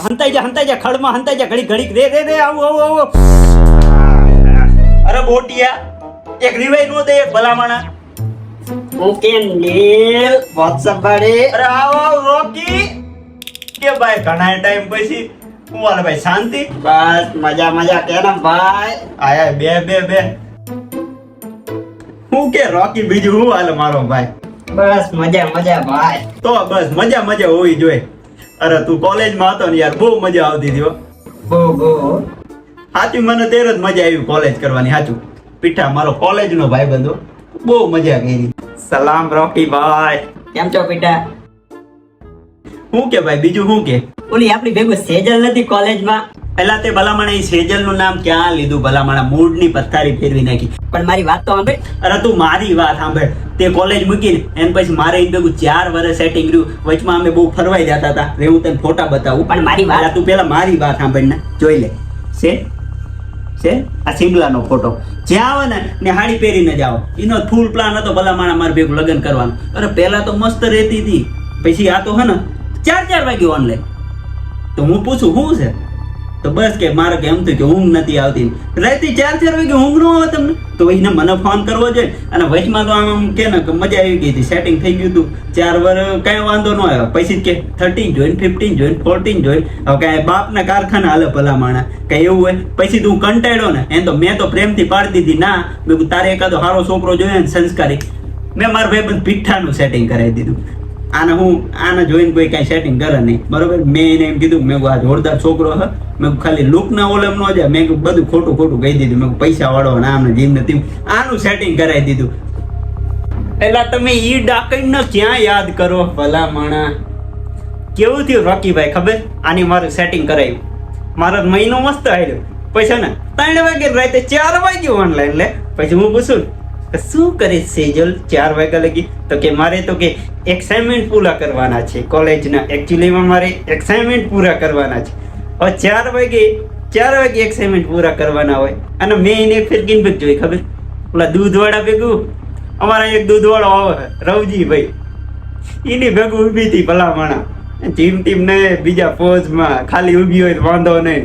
હંતાઈ જા ખડમાં હંતાઈ જા ઘડી રે આવું અરે બોટિયા એક રિવાઈ નો દે એક ભલામણા ઓકે નીલ WhatsApp બારે અરે આવો રોકી કે ભાઈ ઘણા ટાઈમ પછી હું વાલે ભાઈ શાંતિ બસ મજા કેમ ભાઈ આયા બે હું કે રોકી બીજું હું હાલે મારો ભાઈ બસ મજા ભાઈ તો બસ મજા હોવી જોઈએ અરે તું કોલેજમાં હતો ને યાર બહુ મજા આવતી હતી બહુ સાચું મને તેર જ મજા આવી કોલેજ કરવાની સાચું પીઠા મારો કોલેજ નો ભાઈ બંધો બહુ મજા કરી સલામ રોકી ભાઈ કેમ છો પીટા હું કે ભાઈ બીજું હું કે ઓલી આપણી ભેગું સેજલ નથી કોલેજમાં પેલા તે ભલામણ એ સેજલ નું નામ ક્યાં લીધું ભલામણ મૂડ ની પથારી ફેરવી નાખી પણ મારી વાત તો સાંભળ અરે તું મારી વાત સાંભળ તે કોલેજ મૂકીને એમ પછી મારે એ ભેગું 4 વર્ષ સેટિંગ રહ્યું વચમાં અમે બહુ ફરવાઈ જતા હતા રે હું તને ફોટા બતાવું પણ મારી વાત તું પેલા મારી વાત સાંભળ ને જોઈ લે છે આ સિમલાનો ફોટો જ્યાં આવે ને હાડી પહેરીને જાઓ એનો ફૂલ પ્લાન હતો ભલામણ મારે ભેગું લગ્ન કરવાનું અરે પેલા તો મસ્ત રહેતી હતી પછી આ તો હે ને 4 વાગે ઓનલાઈન તો હું પૂછું શું છે તો બસ કે મારે કેમ થયું કે ઊંઘ નથી આવતી રાતે 4 વાગે ઊંઘ ન આવે તમને તો એને મને ફોન કરવો જોઈએ અને વચમાં તો આમ કે ને મજા આવી ગઈ હતી સેટિંગ થઈ ગયું હતું 4 વર્ષ કઈ વાંધો ન આવ્યો પછી કે 13 જોઈન 15 જોઈન 14 જોઈન હવે કઈ બાપના કારખાના હાલે ભલા માણા કઈ એવું હોય પછી તું કંટાળ્યો ને એમ તો મેં તો પ્રેમથી પાડી દીધી ના મેં તારે એકાદો સારો છોકરો જોયો ને સંસ્કારી મેં મારા ભાઈ પીઠાનું સેટિંગ કરાવી દીધું આને જોઈને કોઈ કઈ સેટિંગ કરે નહીં બરોબર મેં એને એમ કીધું મેં આ જોરદાર છોકરો હે મેં ખાલી લુક ના ઓલમ ન જાય મેં બધું ખોટું કહી દીધું મેં પૈસા વાળો આમ ને જીમ ને તેમ આનું સેટિંગ કરાવી દીધું એટલે તમે ઈ ડાકણ ને ક્યાં યાદ કરો ભલા માણા કેવું થયું રોકીભાઈ ખબર આની મારું સેટિંગ કરાવ્યું મારો મહિનો મસ્ત આવ્યો પછી ને 3 વાગે રાતે 4 વાગે ઓનલાઈન લે પછી હું પૂછું શું કરે સેજલ 4 વાગ્યા લગી તો કે મારે તો કે એસાઇનમેન્ટ પૂરા કરવાના છે કોલેજના એકચ્યુઅલીમાં મારે એસાઇનમેન્ટ પૂરા કરવાના છે હવે 4 વાગે એસાઇનમેન્ટ પૂરા કરવાના હોય અને મેં એને ફિરકીન ભેગ જોઈ ખબર ઓલા દૂધવાળા ભેગું અમારા એક દૂધવાળો આવે રવજીભાઈ એની ભેગું ઊભી હતી ભલામણા ટીમ ને બીજા પોઝમાં ખાલી ઊભી હોય વાંધો નહીં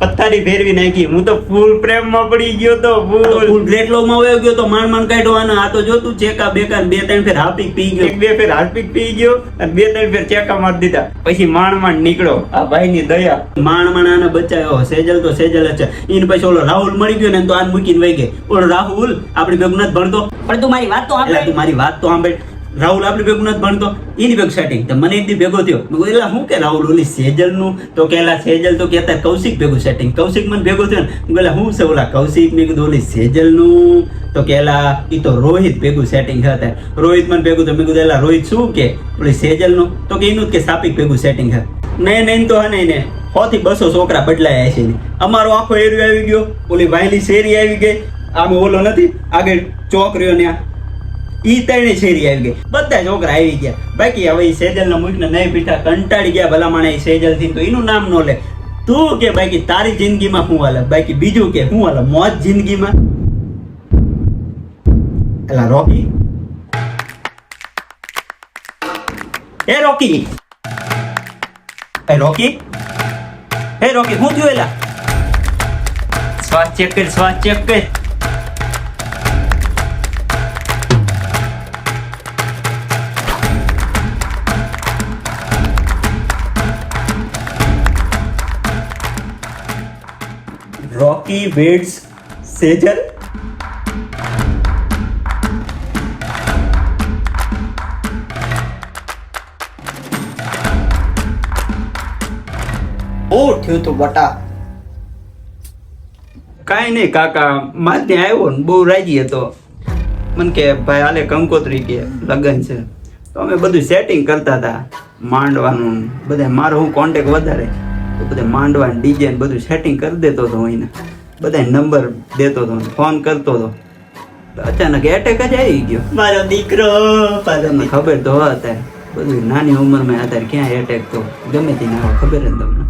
પથારી ફેરવી નાખી હું તો ફૂલ પ્રેમમાં પડી ગયો તો ફૂલ બ્લેકલોમાં વયો ગયો તો માંડ કાઢવાનો આ તો જોતું ચેકા બેકાર 2-3 ફેર હાર્પિક પી ગયો 2 ફેર હાર્પિક પી ગયો અને 2-3 ફેર ચેકા મારી દીધા પછી માંડ નીકળો આ ભાઈ ની દયા માંડ આને બચાવ્યો સેજલ તો સેજલ જ છે એને પછી ઓલો રાહુલ મળી ગયો ને તો આને મૂકીને વહી ગઈ ઓલો રાહુલ આપણી ભેગું નથી ભણતો પણ તું મારી વાત તો સાંભળ રાહુલ આપણી ભેગું નથી ભણતો એની ભેગું સેટિંગ તો મને એક દી ભેગો થયો મેં કહ્યું શું કે રાહુલ ઓલી સેજલ નું તો કેલા સેજલ તો કે કૌશિક ભેગું સેટિંગ કૌશિક મને ભેગો થયો ને હું શું છે ઓલા કૌશિક મેં કીધું ઓલી સેજલ નું તો કેલા ઈ તો રોહિત ભેગું સેટિંગ હતા રોહિત મને ભેગું તો મેં કીધું એલા રોહિત શું કે ઓલી સેજલ નું તો કે એનું કે સાપિક ભેગું સેટિંગ હતા નહીં તો હે ને 100 થી 200 છોકરા બદલાયા છે અમારો આખો એરિયો આવી ગયો ઓલી વાયલી શેરી આવી ગઈ આમ ઓલો નથી આગળ ચોક રહ્યો ને ઈ 3 શેરી આવી ગઈ બધા છોકરા આવી ગયા બાકી હવે સેજલ ના મુખ ને નહીં પીઠા કંટાળી ગયા ભલામણ સેજલ થી તો એનું નામ નો લે તું કે બાકી તારી જિંદગીમાં શું હાલે બાકી બીજું કે શું હાલે મોજ જિંદગીમાં એલા રોકી રોકી શું થયું એલા શ્વાસ ચેક કર Rocky Wade's Sejal થયું તું બટા કાંઈ નહીં કાકા મારે ત્યાં આવ્યો ને બહુ રાજી હતો મને કે ભાઈ હાલે કંકોત્રી કે લગ્ન છે તો અમે બધું સેટિંગ કરતા હતા માંડવાનું બધા મારો હું કોન્ટેક્ટ વધારે તો બધા માંડવાનું ડીજે ને બધું સેટિંગ કરી દેતો હતો એને બધા નંબર દેતો હતો ફોન કરતો હતો અચાનક એટેક જ આવી ગયો મારો દીકરો તમને ખબર તો અત્યારે બધું નાની ઉંમરમાં અત્યારે ક્યાં એટેક તો ગમે તે ના ખબર ને તમને